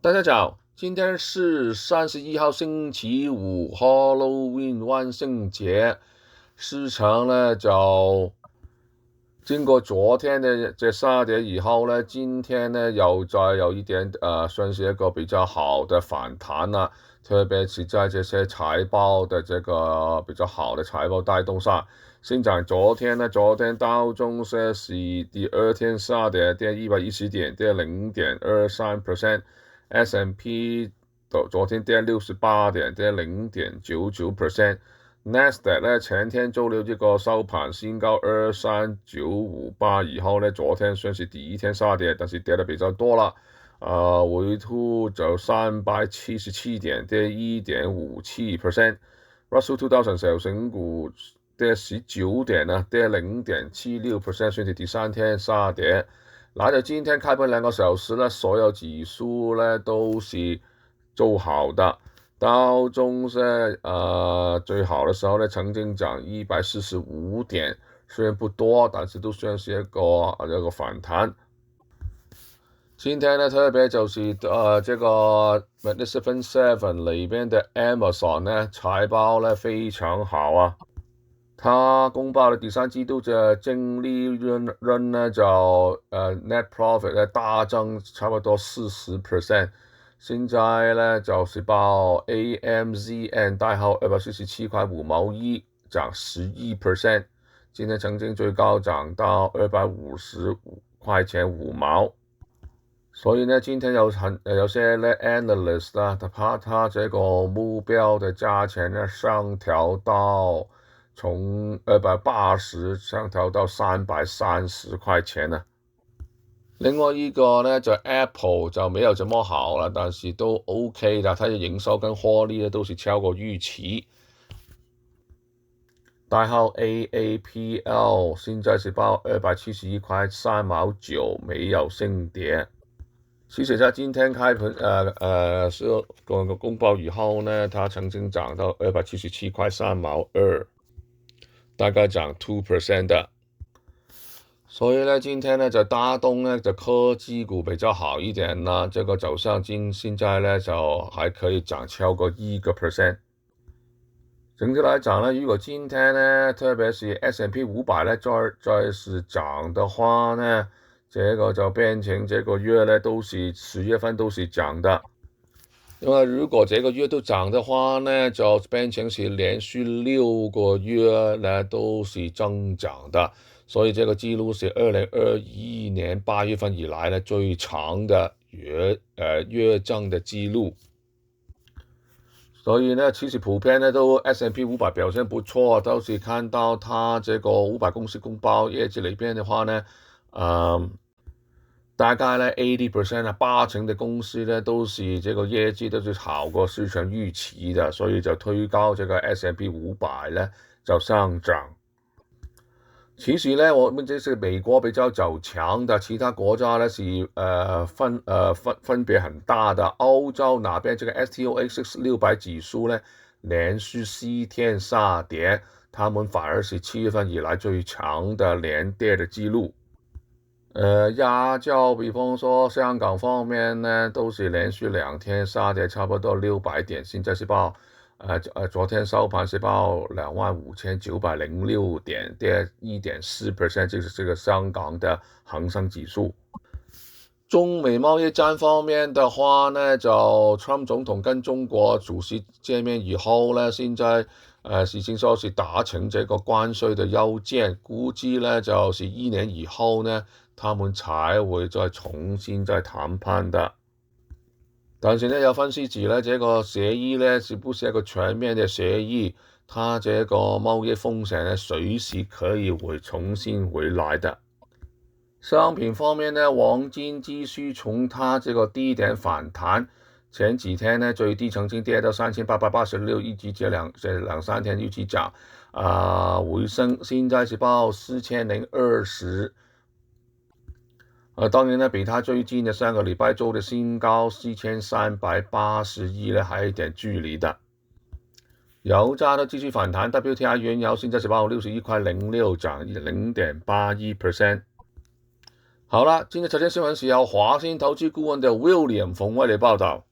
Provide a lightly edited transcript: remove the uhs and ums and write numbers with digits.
大家早，今天是31号星期五 Halloween 万圣节，市场呢就经过昨天的这下跌以后呢，今天呢又再有一点算是一个比较好的反弹了，特别是在这些财报的这个比较好的财报带动下。现在昨天道琼斯是第二天下跌110点，跌0.23%，S&P 昨天跌68点，跌0.99%。NASDAQ 呢前天做了这个收盘新高23958以後呢，昨天算是第一天下跌，但是跌得比較多了。回吐就377點，跌1.57%。Russell 2000小型股跌19點啊，跌0.76%，算是第三天下跌。來到今天開盤2個小時呢，所有指數呢都是做好的。道瓊斯最好的時候呢，曾經漲145點，雖然不多，但是都算是一個反彈。今天呢，特別就是這個 Magnificent Seven 裏邊的 Amazon 呢，財報呢非常好啊。它公佈了第三季度的淨利潤呢就net profit 呢大增差不多40%。現在呢就是報 AMZN 代號247塊5毛一，漲11%。今天曾經最高漲到255塊錢5毛。所以呢，今天有些呢 analyst 啦，他怕他這個目標的價錢呢上調到從280上調到330塊錢呢。另外一個呢就 Apple 就沒有這麼好了，但是都 OK 的，它的營收跟獲利呢都是超過預期。代號 AAPL 現在是報271塊3毛9，沒有升跌。其實在今天開盤是公報以後呢，它曾經漲到277塊3毛2，大概漲 2% 的。所以呢，今天呢就大動呢就科技股比較好一點啦，這個走向現在呢就還可以漲超過1%。整體來講呢，如果今天呢，特別是 S&P 500呢再是漲的話呢，這個就變成這個月呢都是10月份都是漲的。因為如果這個月都漲的話呢，就變成是連續6個月呢都是增長的，所以這個記錄是2021年8月份以來呢最長的月增的記錄。所以呢，其實普遍呢都 S&P 500表現不錯，都是看到它這個500公司公報業績裏邊的話呢，大概呢 80% 啊，80%的公司呢都是這個業績都是好過市場預期的，所以就推高這個 S&P 500呢就上漲。其實呢，我們這是美國比較走強的，其他國家呢是分別很大的。歐洲那邊這個 STOXX 600指數呢連續4天下跌，他們反而是7月份以來最長的連跌的記錄。亞洲比方說香港方面呢，都是連續2天下跌，差不多600點，現在是報昨天收盤是報25906點，跌1.4%，就是這個香港的恒生指數。中美貿易戰方面的話呢，就 Trump 總統跟中國主席見面以後呢，現在已經說是達成這個關稅的要件，估計呢就是1年以後呢，他們才會再重新再談判的。但是呢，有分析指呢，這個協議呢是不是一個全面的協議？它這個貿易風險呢，隨時可以重新回來的。商品方面呢，黃金繼續從它這個低點反彈，前幾天呢最低曾經跌到3886，一直這兩三天一直漲，回升，現在是報4020。當然呢，比它最近的3個禮拜做的新高4381呢，還有一點距離的。油價都繼續反彈 ，WTI 原油現在是報61塊06，漲0.81%。好了，今天财经新闻是由华兴投资顾问的 William 冯为你报道。